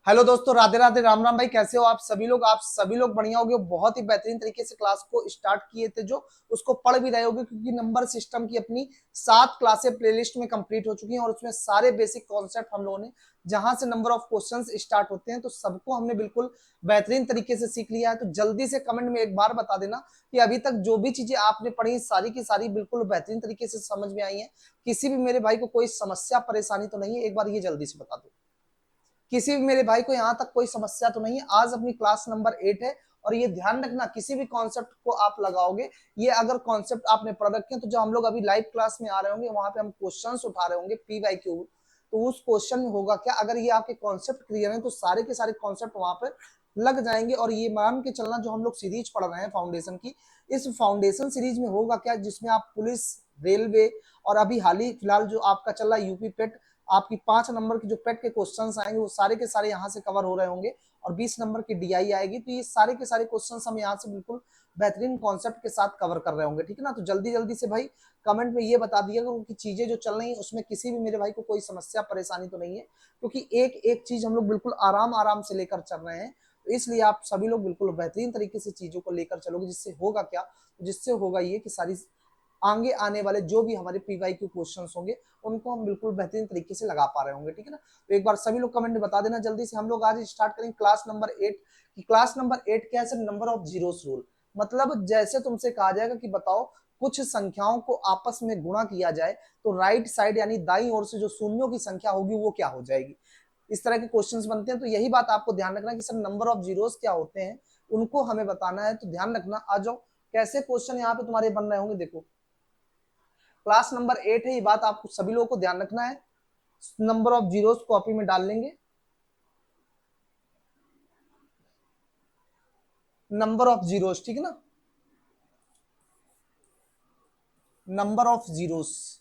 Hello दोस्तों, राधे राधे, राम राम भाई। कैसे हो आप सभी लोग बढ़िया होगे। बहुत ही बेहतरीन तरीके से क्लास को स्टार्ट किए थे, जो उसको पढ़ भी रहे होगे, क्योंकि नंबर सिस्टम की अपनी 7 क्लासें प्लेलिस्ट में कंप्लीट हो चुकी हैं और उसमें सारे बेसिक कॉन्सेप्ट हम लोगों ने जहां से नंबर ऑफ क्वेश्चंस स्टार्ट होते हैं तो सबको हमने बिल्कुल बेहतरीन तरीके से सीख लिया है। तो जल्दी से कमेंट में एक बार बता देना कि अभी तक जो भी चीजें आपने पढ़ी सारी की सारी बिल्कुल बेहतरीन तरीके से समझ में आई है। किसी भी मेरे भाई को कोई समस्या परेशानी तो नहीं है, एक बार ये जल्दी से बता दो। किसी भी मेरे भाई को यहाँ तक कोई समस्या तो नहीं है। आज अपनी क्लास नंबर 8 है और ये ध्यान रखना, किसी भी कॉन्सेप्ट को आप लगाओगे, ये अगर कॉन्सेप्ट आपने पढ़ रखे हैं तो जो हम लोग अभी लाइव क्लास में आ रहे होंगे वहां पे हम क्वेश्चंस उठा रहे होंगे PYQ। तो उस क्वेश्चन में होगा क्या, अगर ये आपके कॉन्सेप्ट क्लियर है तो सारे के सारे कॉन्सेप्ट वहां पर लग जाएंगे। और ये मान के चलना, जो हम लोग सीरीज पढ़ रहे हैं फाउंडेशन की, इस फाउंडेशन सीरीज में होगा क्या, जिसमें आप पुलिस, रेलवे और अभी हाल ही फिलहाल जो आपका चल रहा है यूपी पेट, आपकी 5 नंबर की जो पेट के क्वेश्चंस आएंगे वो सारे के सारे यहाँ से कवर हो रहे होंगे। और 20 नंबर की DI आएगी। तो ये सारे के सारे क्वेश्चंस हम यहाँ से बिल्कुल बेहतरीन कॉन्सेप्ट के साथ कवर कर रहे होंगे, ठीक है ना। तो जल्दी जल्दी से भाई कमेंट में ये बता दिएगा कि चीजें जो चल रही हैं उसमें किसी भी मेरे भाई को कोई समस्या परेशानी तो नहीं है, क्योंकि एक एक चीज हम लोग बिल्कुल आराम आराम से लेकर चल रहे हैं। तो इसलिए आप सभी लोग बिल्कुल बेहतरीन तरीके से चीजों को लेकर चलोगे, जिससे होगा क्या, जिससे होगा ये कि सारी आगे आने वाले जो भी हमारे PYQ क्वेश्चंस होंगे उनको हम बिल्कुल बेहतरीन तरीके से लगा पा रहे होंगे, ठीक है ना। तो एक बार सभी लोग कमेंट में बता देना जल्दी से। हम लोग आज स्टार्ट करेंगे क्लास नंबर 8 की। क्लास नंबर 8 क्या है sir? Number of zeros rule. मतलब जैसे तुमसे कहा जाएगा कि बताओ कुछ संख्याओं को आपस में गुणा किया जाए तो राइट साइड यानी दाई ओर से जो शून्यों की संख्या होगी वो क्या हो जाएगी। इस तरह के क्वेश्चंस बनते हैं। तो यही बात आपको ध्यान रखना कि सर नंबर ऑफ जीरोस क्या होते हैं, उनको हमें बताना है। तो ध्यान रखना, आ जाओ कैसे क्वेश्चन यहाँ पे तुम्हारे बन रहे होंगे। देखो क्लास नंबर 8 है, ये बात आपको सभी लोगों को ध्यान रखना है। नंबर ऑफ जीरोस कॉपी में डाल लेंगे। नंबर ऑफ जीरोस, ठीक है ना। नंबर ऑफ जीरोस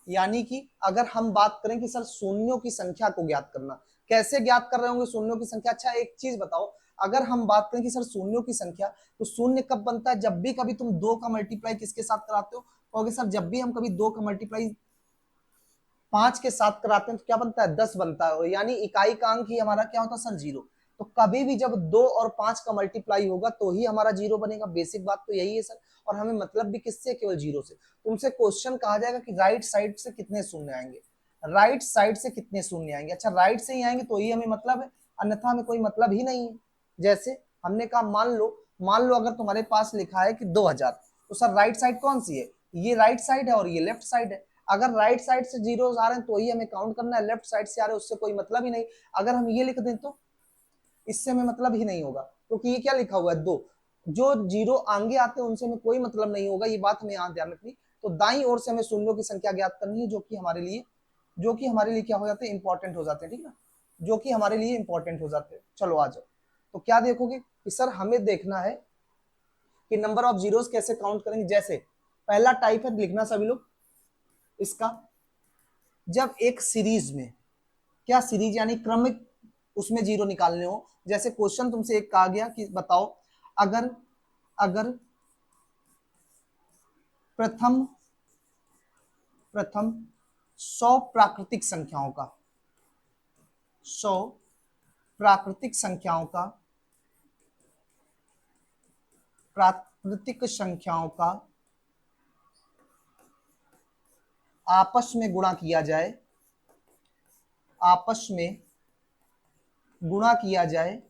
यानी कि अगर हम बात करें कि सर शून्यों की संख्या को ज्ञात करना, कैसे ज्ञात कर रहे होंगे शून्यों की संख्या। अच्छा एक चीज बताओ, अगर हम बात करें कि सर शून्यों की संख्या, तो शून्य कब बनता है? जब भी कभी तुम दो का मल्टीप्लाई किसके साथ कराते हो? कहोगे सर जब भी हम कभी दो का मल्टीप्लाई 5 के साथ कराते हैं तो क्या बनता है? 10 बनता है। यानी इकाई का अंक ही हमारा क्या होता है सर? जीरो। तो कभी भी जब 2 और 5 का मल्टीप्लाई होगा तो ही हमारा जीरो बनेगा। बेसिक बात तो यही है सर। और हमें मतलब भी किससे? केवल जीरो से। तुमसे क्वेश्चन कहा जाएगा कि राइट साइड से कितने शून्य आएंगे, राइट साइड से कितने शून्य आएंगे। अच्छा राइट से ही आएंगे तो ही हमें मतलब है, अन्यथा हमें कोई मतलब ही नहीं है। जैसे हमने कहा मान लो अगर तुम्हारे पास लिखा है कि 2000, तो सर राइट साइड कौन सी है? ये राइट साइड है और ये लेफ्ट साइड है। अगर राइट साइड से जीरो आ रहे हैं तो ही हमें काउंट करना है, लेफ्ट साइड से आ रहे हैं उससे कोई मतलब ही नहीं। अगर हम ये लिख दें तो इससे हमें मतलब ही नहीं होगा, क्योंकि ये क्या लिखा हुआ है? दो। जो जीरो आगे आते हैं उनसे हमें कोई मतलब नहीं होगा। ये बात हमें यहाँ ध्यान रखनी। तो दाई ओर से हमें शून्यों की संख्या ज्ञात करनी है, जो कि हमारे लिए क्या हो जाते हैं? इंपॉर्टेंट हो जाते हैं, ठीक ना। जो कि हमारे लिए इंपॉर्टेंट हो जाते हैं। चलो आ जाओ। तो क्या देखोगे कि सर हमें देखना है कि नंबर ऑफ जीरोस कैसे काउंट करेंगे। जैसे पहला टाइप है, लिखना सभी लोग इसका, जब एक सीरीज में, क्या सीरीज यानी क्रमिक, उसमें जीरो निकालने हो। जैसे क्वेश्चन तुमसे एक कहा गया कि बताओ अगर अगर प्रथम प्रथम 100 प्राकृतिक संख्याओं का 100 प्राकृतिक संख्याओं का प्राकृतिक संख्याओं का आपस में गुणा किया जाए, आपस में गुणा किया जाए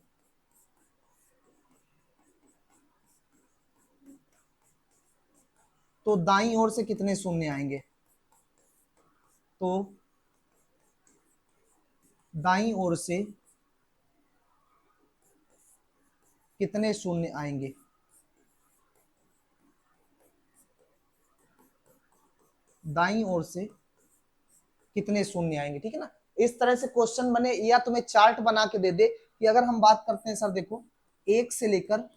तो दाईं ओर से कितने शून्य आएंगे? तो दाईं ओर से कितने शून्य आएंगे? दाईं ओर से कितने शून्य आएंगे, ठीक है ना। इस तरह से क्वेश्चन बने, या तुम्हें चार्ट बना के दे दे कि अगर हम बात करते हैं सर देखो, एक से लेकर,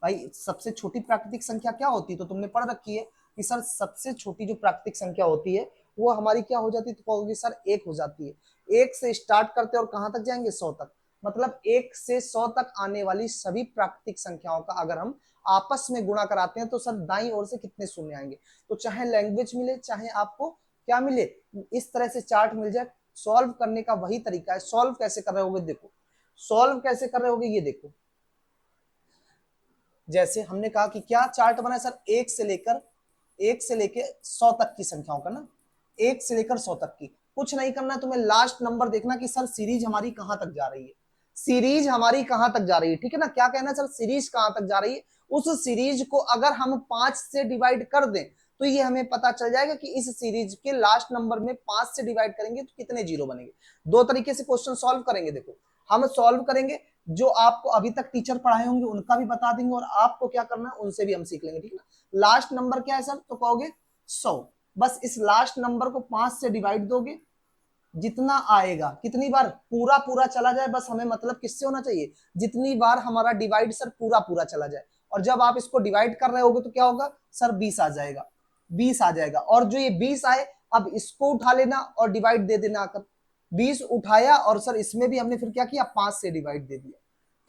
भाई सबसे छोटी प्राकृतिक संख्या क्या होती है तो तुमने पढ़ रखी है कि सर सबसे छोटी जो प्राकृतिक संख्या होती है वो हमारी क्या हो जाती है? तो कहोगे सर एक हो जाती है। एक से स्टार्ट करते और कहां तक जाएंगे? 100 तक। मतलब 1 से 100 तक आने वाली सभी प्राकृतिक संख्याओं का अगर हम आपस में गुणा कराते हैं तो सर दाईं ओर से कितने शून्य आएंगे। तो चाहे लैंग्वेज मिले, चाहे आपको क्या मिले, इस तरह से चार्ट मिल जाए। सॉल्व करने का वही तरीका है। सॉल्व कैसे कर रहे होगे, देखो सॉल्व कैसे कर रहे होगे, ये देखो जैसे हमने कहा कि क्या चार्ट बना है सर, एक से लेकर 100 तक की संख्याओं का ना, 1 से लेकर 100 तक की। कुछ नहीं करना, तुम्हें लास्ट नंबर देखना कि सर सीरीज हमारी कहां तक जा रही है, सीरीज हमारी कहां तक जा रही है, ठीक है ना। क्या कहना है सर, सीरीज कहां तक जा रही है। उस सीरीज को अगर हम 5 से डिवाइड कर दें तो ये हमें पता चल जाएगा कि इस सीरीज के लास्ट नंबर में 5 से डिवाइड करेंगे तो कितने जीरो बनेंगे। दो तरीके से क्वेश्चन सॉल्व करेंगे। देखो हम सॉल्व करेंगे, जो आपको अभी तक टीचर पढ़ाए होंगे उनका भी बता देंगे, और आपको क्या करना है उनसे भी हम सीख लेंगे, ठीक है ना। लास्ट नंबर क्या है सर, तो कहोगे 100। बस इस लास्ट नंबर को 5 से डिवाइड दोगे, जितना आएगा, कितनी बार पूरा पूरा चला जाए, बस हमें मतलब किससे होना चाहिए, जितनी बार हमारा डिवाइड सर पूरा पूरा चला जाए। और जब आप इसको डिवाइड कर रहे होगे तो क्या होगा सर, 20 आ जाएगा, 20 आ जाएगा। और जो ये 20 आए, अब इसको उठा लेना और डिवाइड दे देना आकर। 20 उठाया और सर इसमें भी हमने फिर क्या किया, 5 से डिवाइड दे दिया।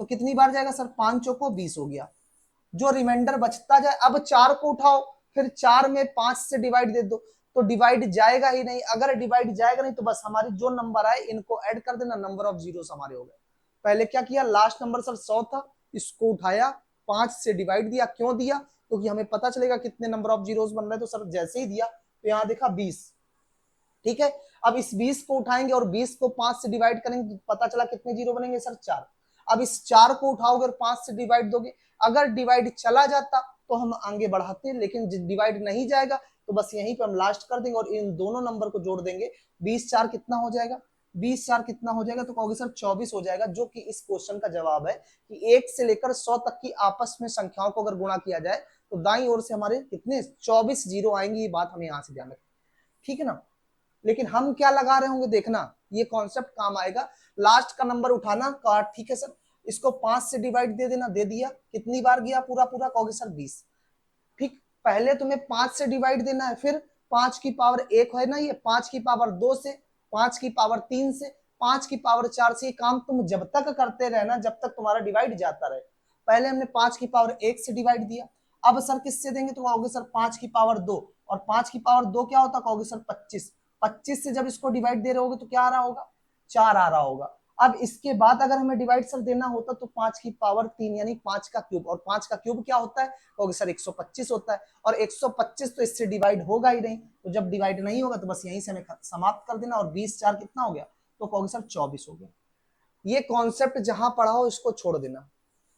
तो कितनी बार जाएगा सर, 5 चौको 20 हो गया। जो रिमाइंडर बचता जाए, अब 4 को उठाओ, फिर 4 में 5 से डिवाइड दे दो, तो डिवाइड जाएगा ही नहीं। अगर डिवाइड जाएगा नहीं तो बस हमारी जो नंबर आए इनको ऐड कर देना, नंबर ऑफ जीरोस हमारे हो गए। पहले क्या किया, लास्ट नंबर सर 100 था, इसको उठाया 5 से डिवाइड दिया। क्यों दिया, क्योंकि हमें पता चलेगा कितने नंबर ऑफ जीरोस बन रहे हैं। तो सर जैसे ही दिया तो यहाँ देखा 20, ठीक है। अब इस 20 को उठाएंगे और 20 को 5 से डिवाइड करेंगे तो पता चला कितने जीरो बनेंगे सर, 4। अब इस 4 को उठाओगे और 5 से डिवाइड दोगे, अगर डिवाइड चला जाता तो हम आगे बढ़ाते, लेकिन डिवाइड नहीं जाएगा तो बस यहीं पे हम लास्ट कर देंगे और इन दोनों नंबर को जोड़ देंगे। 20 4 कितना हो जाएगा, 20 4 कितना हो जाएगा, तो कहोगे सर 24 हो जाएगा। जो कि इस क्वेश्चन का जवाब है कि 1 से लेकर 100 तक की आपस में संख्याओं को अगर गुणा किया जाए तो दाईं ओर से हमारे कितने 24 जीरो आएंगे। ये बात हमें यहां से ध्यान रखना, ठीक है ना। लेकिन हम क्या लगा रहे होंगे, देखना ये कॉन्सेप्ट काम आएगा। लास्ट का नंबर उठाना का, ठीक है सर, इसको 5 से डिवाइड दे देना, दे दिया। कितनी बार गया पूरा पूरा, कहोगे सर 20। ठीक, पहले तुम्हें 5 से डिवाइड देना है, फिर 5 की पावर 1 है ना, ये 5 की पावर 2 से, 5 की पावर 3 से, 5 की पावर 4 से। ये काम तुम जब तक करते रहना जब तक तुम्हारा डिवाइड जाता रहे। पहले हमने 5 की पावर 1 से डिवाइड दिया, अब सर किससे देंगे, तो कहोगे सर 5 की पावर 2, और 5 की पावर 2 क्या होता, कहोगे सर 25। 25 से जब इसको डिवाइड दे रहे होगे तो क्या आ रहा होगा, 4 आ रहा होगा। अब इसके बाद अगर हमें डिवाइड सर देना होता तो 5 की पावर 3 यानी 5 का क्यूब, और 5 का क्यूब क्या होता है, कहोगे सर 125 होता है। और 125 तो इससे डिवाइड होगा ही नहीं, तो जब डिवाइड नहीं होगा तो बस यहीं से हमें समाप्त कर देना। और 20 4 कितना हो गया, तो कहोगे सर 24 हो गया। ये कॉन्सेप्ट जहां पढ़ा हो इसको छोड़ देना,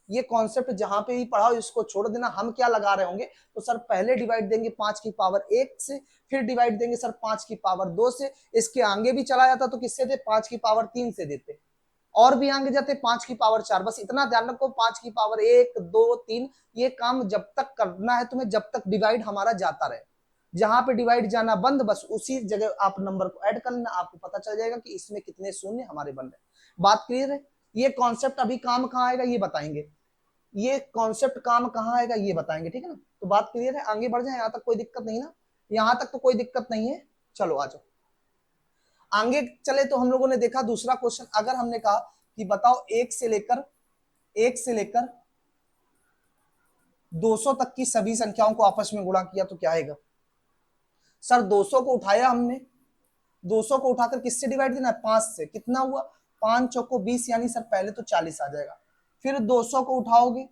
ये कॉन्सेप्ट जहां पे भी पढ़ा हो इसको छोड़ देना। हम क्या लगा रहे होंगे, तो सर पहले डिवाइड देंगे 5 की पावर 1 से, फिर डिवाइड देंगे सर 5 की पावर 2 से। इसके आगे भी चला जाता तो किससे थे, 5 की पावर 3 से देते, और भी आगे जाते 5 की पावर 4। बस इतना ध्यान रखो, 5 की पावर 1 2 3, ये काम जब तक करना है तुम्हें जब तक डिवाइड हमारा जाता रहे। जहां पे डिवाइड जाना बंद, बस उसी जगह आप नंबर को ऐड कर लेना, आपको पता चल जाएगा कि इसमें कितने शून्य हमारे बन रहे। बात क्लियर है। ये कॉन्सेप्ट अभी काम कहाँ आएगा ये बताएंगे, ये कॉन्सेप्ट काम कहाँ आएगा ये बताएंगे, ठीक है ना। तो बात क्लियर है, आगे बढ़ जाए, यहाँ तक कोई दिक्कत नहीं ना, यहाँ तक तो कोई दिक्कत नहीं है। चलो आ जाओ आगे चले। तो हम लोगों ने देखा दूसरा क्वेश्चन, अगर हमने कहा कि बताओ 1 से लेकर 200 तक की सभी संख्याओं को आपस में गुणा किया तो क्या आएगा। सर 200 को उठाया हमने, 200 को उठाकर किससे डिवाइड देना है, 5 से। कितना हुआ, 5 चौको 20, यानी सर पहले तो 40 आ जाएगा। फिर 200 को उठाओगे,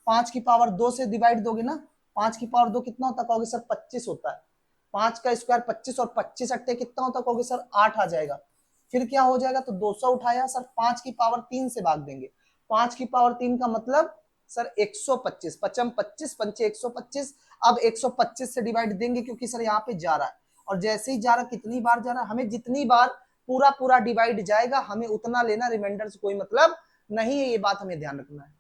5 की पावर 2 से डिवाइड दोगे ना, 5 की पावर 2 कितना होता है, कहोगे सर 25 होता है। 5 का स्क्वायर 25, और 25 अट्टे कितना होता है, कहोगे सर 8 आ जाएगा। फिर क्या हो जाएगा, तो 200 उठाया सर, 5 की पावर 3 से भाग देंगे। 5 की पावर 3 का मतलब सर 125, पचम 25 पंचे 125। अब 125 से डिवाइड देंगे क्योंकि सर यहाँ पे जा रहा है, और जैसे ही जा रहा, कितनी बार जा रहा है, हमें जितनी बार पूरा पूरा डिवाइड जाएगा हमें उतना लेना, रिमाइंडर से कोई मतलब नहीं है। ये बात हमें ध्यान रखना है।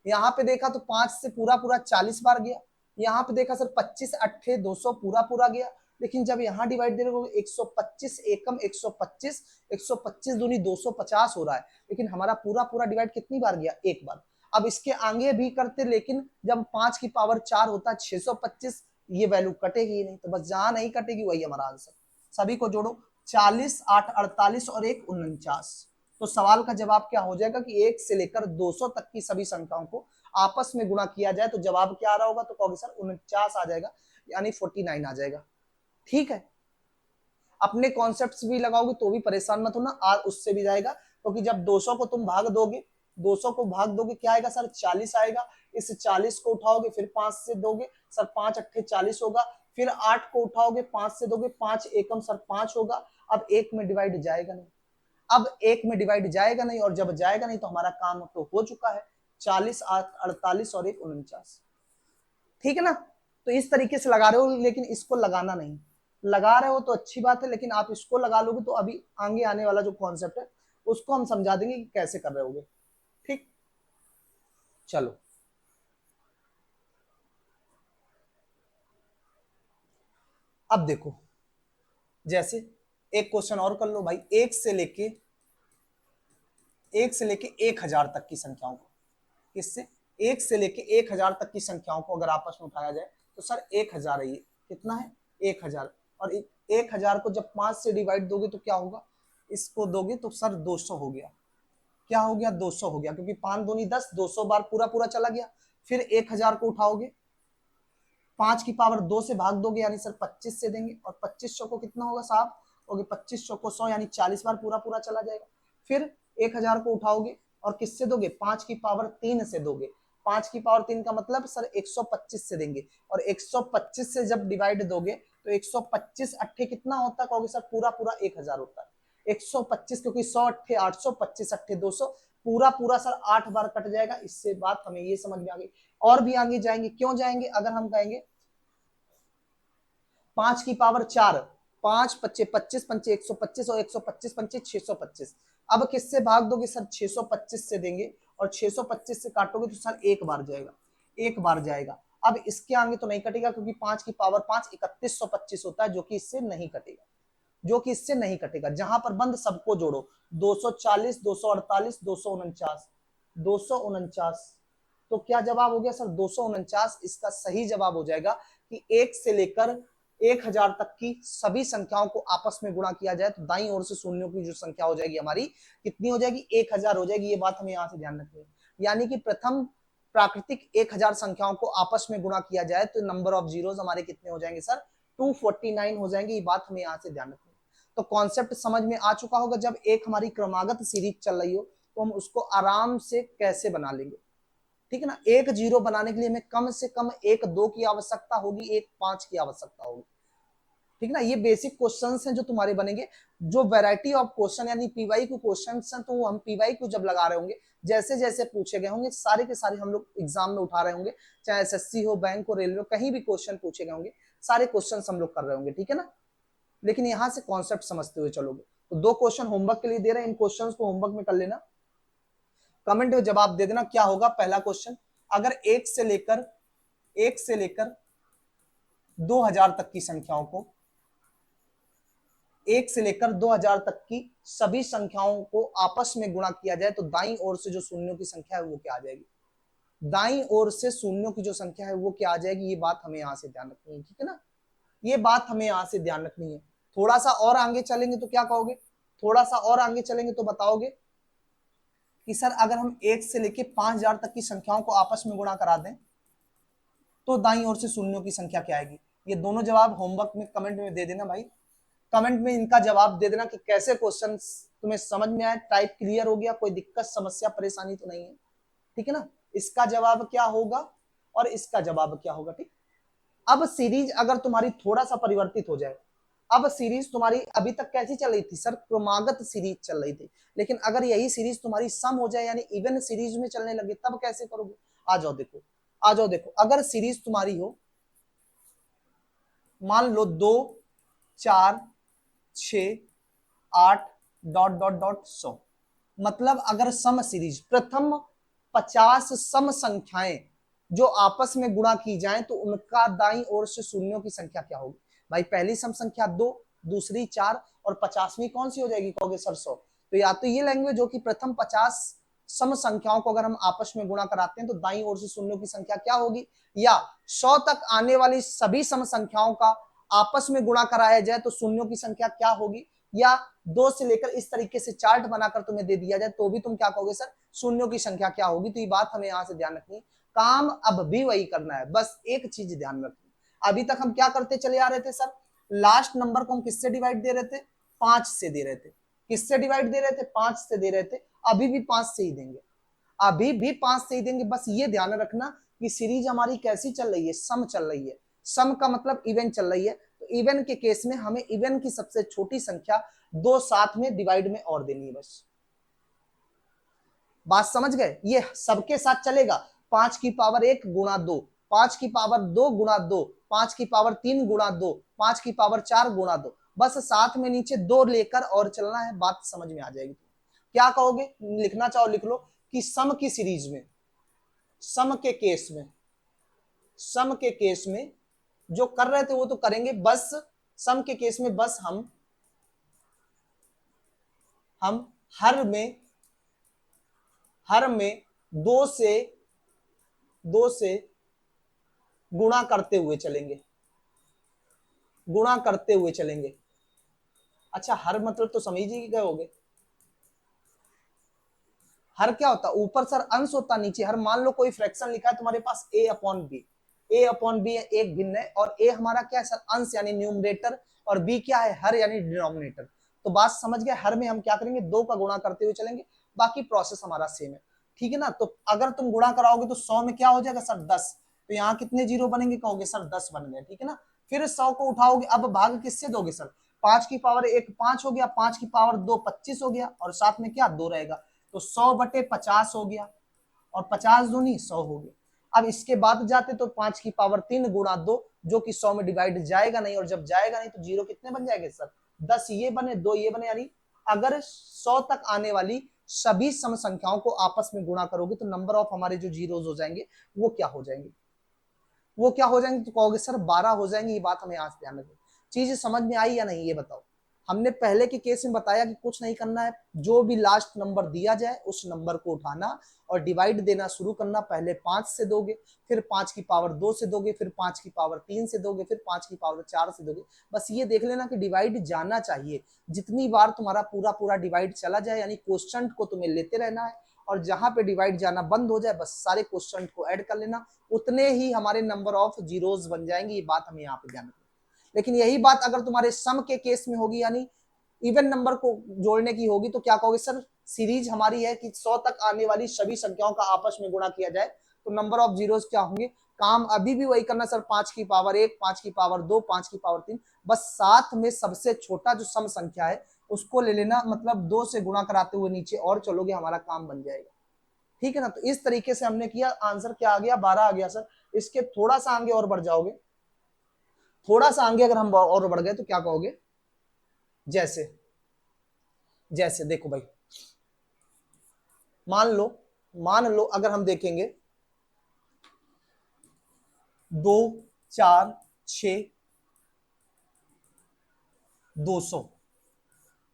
यहाँ पे देखा तो 5 से पूरा पूरा 40 बार गया, यहाँ पे देखा सर 25 अट्ठे 200 पूरा पूरा गया। लेकिन जब यहाँ डिवाइड दे रहे हो 125 एकम 125, 125 दूनी 250 हो रहा है, लेकिन हमारा पूरा पूरा डिवाइड कितनी बार गया, एक बार। अब इसके आगे भी करते, लेकिन जब 5 की पावर 4 होता है 625, ये वैल्यू कटेगी ही नहीं, तो बस जहां नहीं कटेगी वही हमारा आंसर। सभी को जोड़ो, 40 8 48 और 1 49। तो सवाल का जवाब क्या हो जाएगा कि 1 से लेकर 200 तक की सभी संख्याओं को आपस में गुणा किया जाए तो जवाब क्या आ रहा होगा, तो कहोगे सर 49 आ जाएगा, यानी 49 आ जाएगा। ठीक है, अपने कॉन्सेप्ट्स भी लगाओगे तो भी परेशान मत होना, आर उससे भी जाएगा, क्योंकि जब 200 को तुम भाग दोगे, 200 को भाग दोगे क्या आएगा सर 40 आएगा, इस 40 को उठाओगे फिर 5 से दोगे सर 5 अट्ठे 40 होगा, फिर 8 को उठाओगे 5 से दोगे 5 एकम सर 5 होगा। अब एक में डिवाइड जाएगा नहीं, अब एक में डिवाइड जाएगा नहीं, और जब जाएगा नहीं तो हमारा काम तो हो चुका है, 40 8 48 और 1 49, ठीक है ना। तो इस तरीके से लगा रहे हो, लेकिन इसको लगाना नहीं, लगा रहे हो तो अच्छी बात है, लेकिन आप इसको लगा लोगे तो अभी आगे आने वाला जो कॉन्सेप्ट है उसको हम समझा देंगे कि कैसे कर रहे होगे, ठीक। चलो अब देखो, जैसे एक क्वेश्चन और कर लो भाई, एक से लेके 1000 तक की संख्याओं को, किससे, एक से लेके 1000 तक की संख्याओं को अगर आपस में उठाया जाए तो सर 1000 है, ये कितना है 1000, और 1000 को जब 5 से डिवाइड दोगे तो क्या होगा, इसको दोगे तो सर 200 हो गया, क्या हो गया 200 हो गया, क्योंकि 5 दूनी 10, 200 बार पूरा पूरा चला गया। फिर 1000 को उठाओगे 5 की पावर 2 से भाग दोगे यानी सर 25 से देंगे, और 2500 को कितना होगा साहब, होगे 2500 को 100 यानी 40 बार पूरा पूरा चला जाएगा। फिर 1000 को उठाओगे और किससे दोगे, 5 की पावर 3 से दोगे, 5 की पावर 3 का मतलब सर 125 से देंगे, और 125 से जब डिवाइड दोगे तो 125 अट्ठे कितना होता है, कहोगे सर पूरा पूरा 1000 होता है, 125 क्योंकि 100 अट्ठे 800, 25 अट्ठे 200, पूरा पूरा सर 8 बार कट जाएगा। इससे बात हमें ये समझ में आ गई, और भी आगे जाएंगे, क्यों जाएंगे, अगर हम कहेंगे 5 की पावर 4, 5 पच्चे 25 पंचे 125 और 125 पंचे 625, अब किससे भाग दोगे सर 625 से देंगे, और 625 से काटोगे तो सर एक बार जाएगा, एक बार जाएगा। अब इसके आगे तो नहीं कटेगा क्योंकि 5 की पावर 5 3125 होता है, जो कि इससे नहीं कटेगा, जो कि इससे नहीं कटेगा। जहां पर बंद सबको जोड़ो, 240 248 249 249, तो क्या जवाब हो गया सर 249। इसका सही जवाब हो जाएगा कि 1 से लेकर 1000 तक की सभी संख्याओं को आपस में गुणा किया जाए तो दाईं ओर से शून्यों की जो संख्या हो जाएगी हमारी कितनी हो जाएगी, 1000 हो जाएगी। ये बात हमें यहाँ से ध्यान रखनी है, यानी कि प्रथम प्राकृतिक 1000 संख्याओं को आपस में गुणा किया जाए तो नंबर ऑफ जीरोज हमारे कितने हो जाएंगे सर 249 हो जाएंगे। ये बात हमें यहाँ से ध्यान रखनी है। तो कॉन्सेप्ट समझ में आ चुका होगा, जब एक हमारी क्रमागत सीरीज चल रही हो तो हम उसको आराम से कैसे बना लेंगे, ठीक है ना। एक जीरो बनाने के लिए हमें कम से कम एक 2 की आवश्यकता होगी, एक 5 की आवश्यकता होगी, ठीक है ना। ये बेसिक क्वेश्चंस हैं जो तुम्हारे बनेंगे। जो वैरायटी ऑफ क्वेश्चन यानी पीवाई को क्वेश्चंस हैं, तो हम पीवाई को जब लगा रहे होंगे, जैसे जैसे पूछे गए होंगे सारे के सारे हम लोग एग्जाम में उठा रहे होंगे, चाहे एसएससी हो, बैंक हो, रेलवे, कहीं भी क्वेश्चन पूछे गए होंगे सारे क्वेश्चन हम लोग कर रहे होंगे, ठीक है ना। लेकिन यहाँ से कॉन्सेप्ट समझते हुए चलोगे। तो 2 क्वेश्चन होमवर्क के लिए दे रहे हैं, इन क्वेश्चन को होमवर्क में कर लेना, कमेंट में जवाब दे देना क्या होगा। पहला क्वेश्चन, अगर एक से लेकर 2000 तक की संख्याओं को, 1 से लेकर 2000 तक की सभी संख्याओं को आपस में गुणा किया जाए तो दाईं ओर से जो शून्यों की संख्या है वो क्या आ जाएगी, दाईं ओर से शून्यों की जो संख्या है वो क्या आ जाएगी। ये बात हमें यहां से ध्यान रखनी है, ठीक है ना। ये बात हमें यहां से ध्यान रखनी है। थोड़ा सा और आगे चलेंगे तो क्या कहोगे, थोड़ा सा और आगे चलेंगे तो बताओगे कि सर अगर हम 1 से लेके 5000 तक की संख्याओं को आपस में गुणा करा दें तो दाईं ओर से शून्यों की संख्या क्या आएगी। ये दोनों जवाब होमवर्क में कमेंट में दे देना भाई, कमेंट में इनका जवाब दे देना कि कैसे क्वेश्चन तुम्हें समझ में आए, टाइप क्लियर हो गया, कोई दिक्कत समस्या परेशानी तो नहीं है, ठीक है ना। इसका जवाब क्या होगा और इसका जवाब क्या होगा, ठीक। अब सीरीज अगर तुम्हारी थोड़ा सा परिवर्तित हो जाए, अब सीरीज तुम्हारी अभी तक कैसी चल रही थी सर, क्रमागत सीरीज चल रही थी, लेकिन अगर यही सीरीज तुम्हारी सम हो जाए यानी इवन सीरीज में चलने लगे तब कैसे करोगे। आ जाओ देखो, आ जाओ देखो, अगर सीरीज तुम्हारी हो मान लो 2 4 6 8 डॉट डॉट डॉट 100, मतलब अगर सम सीरीज प्रथम 50 सम संख्याएं जो आपस में गुणा की जाए तो उनका दाईं ओर से शून्यों की संख्या क्या होगी। भाई पहली सम संख्या 2, दूसरी 4 और 50वीं कौन सी हो जाएगी, कहोगे सर 100। तो या तो ये लैंग्वेज हो कि प्रथम 50 सम संख्याओं को अगर हम आपस में गुणा कराते हैं तो दाईं ओर से शून्यों की संख्या क्या होगी, या 100 तक आने वाली सभी सम संख्याओं का आपस में गुणा कराया जाए तो शून्यों की संख्या क्या होगी, या 2 से लेकर इस तरीके से चार्ट बनाकर तुम्हें दे दिया जाए तो भी तुम क्या कहोगे सर शून्यों की संख्या क्या होगी। तो ये बात हमें यहां से ध्यान रखनी है, काम अब भी वही करना है, बस एक चीज ध्यान रखनी। अभी तक हम क्या करते चले आ रहे थे सर, लास्ट नंबर को हम किससे डिवाइड दे रहे थे, 5 से दे रहे थे। किससे डिवाइड दे रहे थे, 5 से दे रहे थे। अभी भी 5 से ही देंगे, अभी भी 5 से ही देंगे। बस ये ध्यान रखना कि सीरीज हमारी कैसी चल रही है, सम चल रही है। सम का मतलब इवन चल रही है, तो इवन के केस में हमें इवन की सबसे छोटी संख्या दो साथ में डिवाइड में और देनी है। बस बात समझ गए, ये सबके साथ चलेगा। 5 की पावर 1 गुणा 2, 5 की पावर 2 गुणा 2, 5 की पावर 3 गुणा 2, 5 की पावर 4 गुणा 2। बस साथ में नीचे 2 लेकर और चलना है, बात समझ में आ जाएगी। क्या कहोगे, लिखना चाहो लिख लो कि सम की सीरीज में, सम के केस में, सम के केस में जो कर रहे थे वो तो करेंगे, बस सम के केस में बस हम हर में दो से गुणा करते हुए चलेंगे, गुणा करते हुए चलेंगे। अच्छा, हर मतलब तो समझ ही गए होगे। हर क्या होता, ऊपर सर अंश होता, नीचे हर। मान लो कोई फ्रैक्शन लिखा है तुम्हारे पास a upon B, a upon B एक भिन्न है, और a हमारा क्या है सर, अंश यानी न्यूमरेटर, और b क्या है, हर यानी डिनोमिनेटर। तो बात समझ गए, हर में हम क्या करेंगे, 2 का गुणा करते हुए चलेंगे, बाकी प्रोसेस हमारा सेम है। ठीक है ना। तो अगर तुम गुणा कराओगे तो 100 में क्या हो जाएगा सर, 10। तो यहाँ कितने जीरो बनेंगे, कहोगे सर 10 बन गए। ठीक है ना। फिर 100 को उठाओगे, अब भाग किससे दोगे सर, 5 की पावर 1 5 हो गया, 5 की पावर 2 25 हो गया, और साथ में क्या 2 रहेगा, तो 100/50 हो गया, और 50 दूनी 100 हो गया। अब इसके बाद जाते तो 5 की पावर 3 गुणा 2, जो कि 100 में डिवाइड जाएगा नहीं, और जब जाएगा नहीं तो जीरो कितने बन जाएंगे सर, 10 ये बने, 2 ये बने। यानी अगर 100 तक आने वाली सभी सम संख्याओं को आपस में गुणा करोगे तो नंबर ऑफ हमारे जो जीरोज हो जाएंगे वो क्या हो जाएंगे, वो क्या हो जाएंगे, तो कहोगे सर 12 हो जाएंगे। ये बात हमें आज ध्यान रखनी। चीज समझ में आई या नहीं, ये बताओ। हमने पहले के केस में बताया कि कुछ नहीं करना है, जो भी लास्ट नंबर दिया जाए उस नंबर को उठाना और डिवाइड देना शुरू करना। पहले 5 से दोगे, फिर 5 की पावर 2 से दोगे, फिर 5 की पावर 3 से दोगे, फिर 5 की पावर 4 से दोगे। बस ये देख लेना कि डिवाइड जाना चाहिए। जितनी बार तुम्हारा पूरा पूरा डिवाइड चला जाए, यानी क्वोशंट को तुम्हें लेते रहना है, और जहां पे डिवाइड जाना बंद हो जाए बस सारे क्वोशंट को ऐड कर लेना, उतने ही हमारे नंबर ऑफ जीरोज बन जाएंगे। ये बात हमें यहाँ पे ध्यान रखना। लेकिन यही बात अगर तुम्हारे सम के केस में होगी, यानी इवन नंबर को जोड़ने की होगी, तो क्या कहोगे सर, सीरीज हमारी है कि 100 तक आने वाली सभी संख्याओं का आपस में गुणा किया जाए, तो नंबर ऑफ जीरोज क्या होंगे। काम अभी भी वही करना सर, 5 की पावर 1, 5 की पावर 2, 5 की पावर 3, बस साथ में सबसे छोटा जो सम संख्या है उसको ले लेना, मतलब 2 से गुणा कराते हुए नीचे और चलोगे, हमारा काम बन जाएगा। ठीक है ना। तो इस तरीके से हमने किया, आंसर क्या आ गया, 12 आ गया सर। इसके थोड़ा सा आगे और बढ़ जाओगे, थोड़ा सा आगे अगर हम और बढ़ गए तो क्या कहोगे, जैसे जैसे देखो भाई, मान लो अगर हम देखेंगे 2 4 6 200,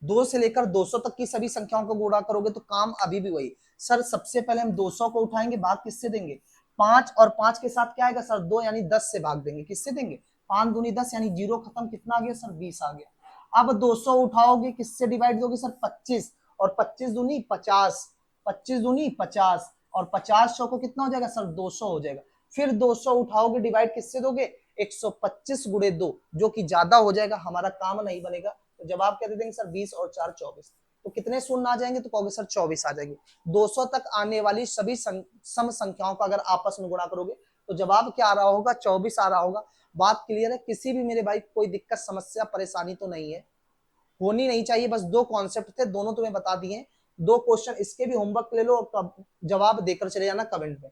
2 से लेकर 200 तक की सभी संख्याओं को गुणा करोगे तो काम अभी भी वही सर। सबसे पहले हम 200 को उठाएंगे, भाग किससे देंगे, 5, और 5 के साथ क्या आएगा सर, 2, यानी 10 से भाग देंगे। किससे देंगे, 5 दूनी 10, यानी जीरो खत्म, कितना आ गया सर, 20 आ गया। अब 200 उठाओगे, किससे डिवाइड दोगे सर, 25, और 25 दूनी 50, 25 दूनी 50, और 50 100 को कितना हो जाएगा सर, 200 हो जाएगा। फिर 200 उठाओगे, डिवाइड किससे दोगे, 125 गुणे 2, जो कि ज्यादा हो जाएगा, हमारा काम नहीं बनेगा। तो जवाब क्या दे देंगे सर, 20 और 4 24। तो कितने शून्य आ जाएंगे, तो कहोगे सर 24 आ जाएंगे। 200 तक आने वाली सभी सम संख्याओं का अगर आपस में गुणा करोगे तो जवाब क्या आ रहा होगा, 24 आ रहा होगा। बात क्लियर है, किसी भी मेरे भाई कोई दिक्कत समस्या परेशानी तो नहीं है, होनी नहीं चाहिए। बस 2 कॉन्सेप्ट थे, दोनों तुम्हें बता दिए। 2 क्वेश्चन इसके भी होमवर्क ले लो और जवाब देकर चले जाना कमेंट में।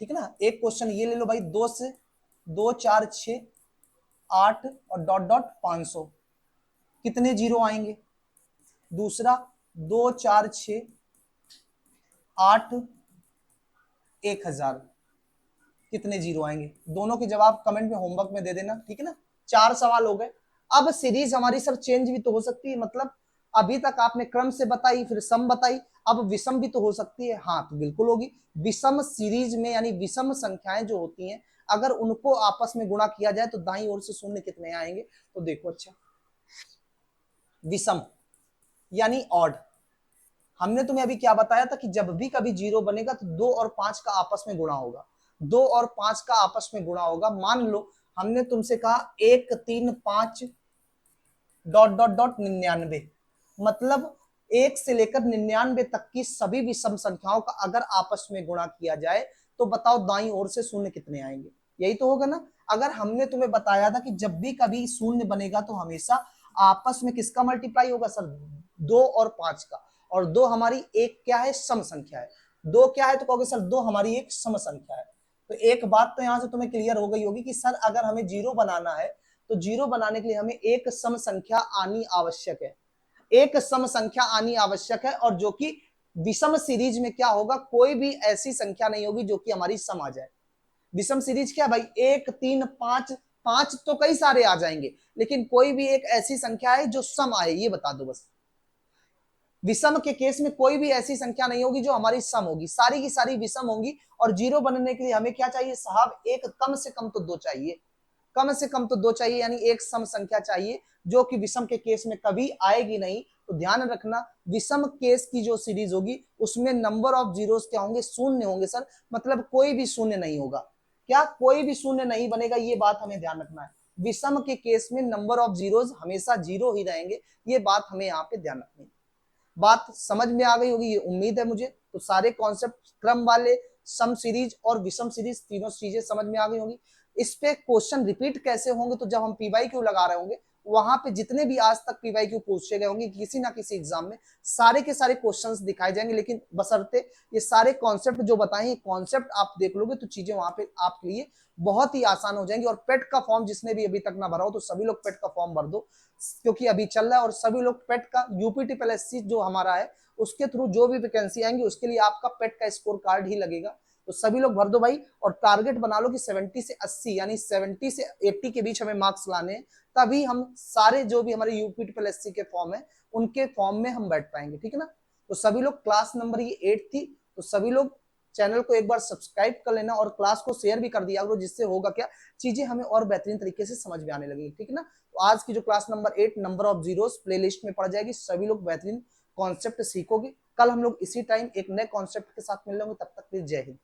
ठीक है ना। एक क्वेश्चन ये ले लो भाई, 2 से 2 4 6 8 और डॉट डॉट 500 कितने जीरो आएंगे। दूसरा 2 4 6 8 1000 कितने जीरो आएंगे। दोनों के जवाब कमेंट में होमवर्क में दे देना। ठीक है ना। 4 सवाल हो गए। अब सीरीज हमारी सर चेंज भी तो हो सकती है, मतलब अभी तक आपने क्रम से बताई, फिर सम बताई, अब विषम भी तो हो सकती है। हाँ तो बिल्कुल होगी। विषम सीरीज में यानी विषम संख्याएं जो होती हैं, अगर उनको आपस में गुणा किया जाए तो दाईं ओर से शून्य कितने आएंगे, तो देखो अच्छा, विषम यानी ऑड। हमने तुम्हें अभी क्या बताया था कि जब भी कभी जीरो बनेगा तो 2 और 5 का आपस में गुणा होगा, 2 और 5 का आपस में गुणा होगा। मान लो हमने तुमसे कहा 1 3 5 डॉट डॉट डॉट 99। मतलब 1 से लेकर 99 तक की सभी विषम संख्याओं का अगर आपस में गुणा किया जाए तो बताओ दाईं ओर से शून्य कितने आएंगे। यही तो होगा ना। अगर हमने तुम्हें बताया था कि जब भी कभी शून्य बनेगा तो हमेशा आपस में किसका मल्टीप्लाई होगा सर, 2 और 5 का। और 2 हमारी एक क्या है, सम संख्या है। 2 क्या है तो कहोगे सर 2 हमारी एक सम संख्या है। तो एक बात तो यहां से तुम्हें क्लियर हो गई होगी कि सर अगर हमें जीरो बनाना है तो जीरो बनाने के लिए हमें एक सम संख्या आनी आवश्यक है। एक सम संख्या आनी आवश्यक है, और जो कि विषम सीरीज में क्या होगा, कोई भी ऐसी संख्या नहीं होगी जो कि हमारी सम आ जाए। विषम सीरीज क्या भाई, 1 3 5, 5 तो कई सारे आ जाएंगे, लेकिन कोई भी एक ऐसी संख्या है जो सम आए, ये बता दो बस। विषम के केस में कोई भी ऐसी संख्या नहीं होगी जो हमारी सम होगी, सारी की सारी विषम होंगी। और जीरो बनने के लिए हमें क्या चाहिए साहब, एक कम से कम तो 2 चाहिए। कम से कम तो 2 चाहिए, यानी एक सम संख्या चाहिए जो कि विषम के केस में कभी आएगी नहीं। तो ध्यान रखना, विषम केस की जो सीरीज होगी उसमें नंबर ऑफ जीरोस क्या होंगे, शून्य होंगे सर। मतलब कोई भी शून्य नहीं होगा। क्या कोई भी शून्य नहीं बनेगा, ये बात हमें ध्यान रखना है। विषम के केस में नंबर ऑफ जीरोस हमेशा जीरो ही रहेंगे, ये बात हमें यहाँ पे ध्यान रखनी है। बात समझ में आ गई होगी ये उम्मीद है मुझे। तो सारे कॉन्सेप्ट क्रम वाले, सम सीरीज और विषम सीरीज, तीनों चीजें समझ में आ गई होंगी। इस पे क्वेश्चन रिपीट कैसे होंगे, तो जब हम पीवाई क्यू लगा रहे होंगे वहां पे जितने भी आज तक पीवाई क्यू पूछे गए होंगे किसी ना किसी एग्जाम में, सारे के सारे क्वेश्चंस दिखाए जाएंगे। लेकिन बशर्ते ये सारे कॉन्सेप्ट जो बताए, ये कॉन्सेप्ट आप देख लोगे तो चीजें वहां पे आपके लिए बहुत ही आसान हो जाएंगी। और पेट का फॉर्म जिसने भी अभी तक ना भरा हो तो सभी लोग पेट का फॉर्म भर दो, क्योंकि अभी चल रहा है। और सभी लोग पेट का यूपीटी प्लस सी जो हमारा है उसके थ्रू जो भी वैकेंसी आएंगी उसके लिए आपका पेट का स्कोर कार्ड ही लगेगा। तो सभी लोग भर दो भाई, और टारगेट बना लो कि 70 से 80 यानी 70 से 80 के बीच हमें मार्क्स लाने हैं, तभी हम सारे जो भी हमारे यूपी ट्रिपल एस सी के फॉर्म है उनके फॉर्म में हम बैठ पाएंगे, ठीक है ना। तो सभी लोग, क्लास नंबर ये 8 थी, तो सभी लोग चैनल को एक बार सब्सक्राइब कर लेना और क्लास को शेयर भी कर दिया करो, जिससे होगा क्या, चीजें हमें और बेहतरीन तरीके से समझ में आने लगेगी, ठीक है ना। तो आज की जो class number 8 number of zeros playlist में पड़ जाएगी, सभी लोग बेहतरीन कॉन्सेप्ट सीखोगे। कल हम लोग इसी टाइम एक नए कॉन्सेप्ट के साथ मिल लेंगे, तब तक प्लीज जय हिंद।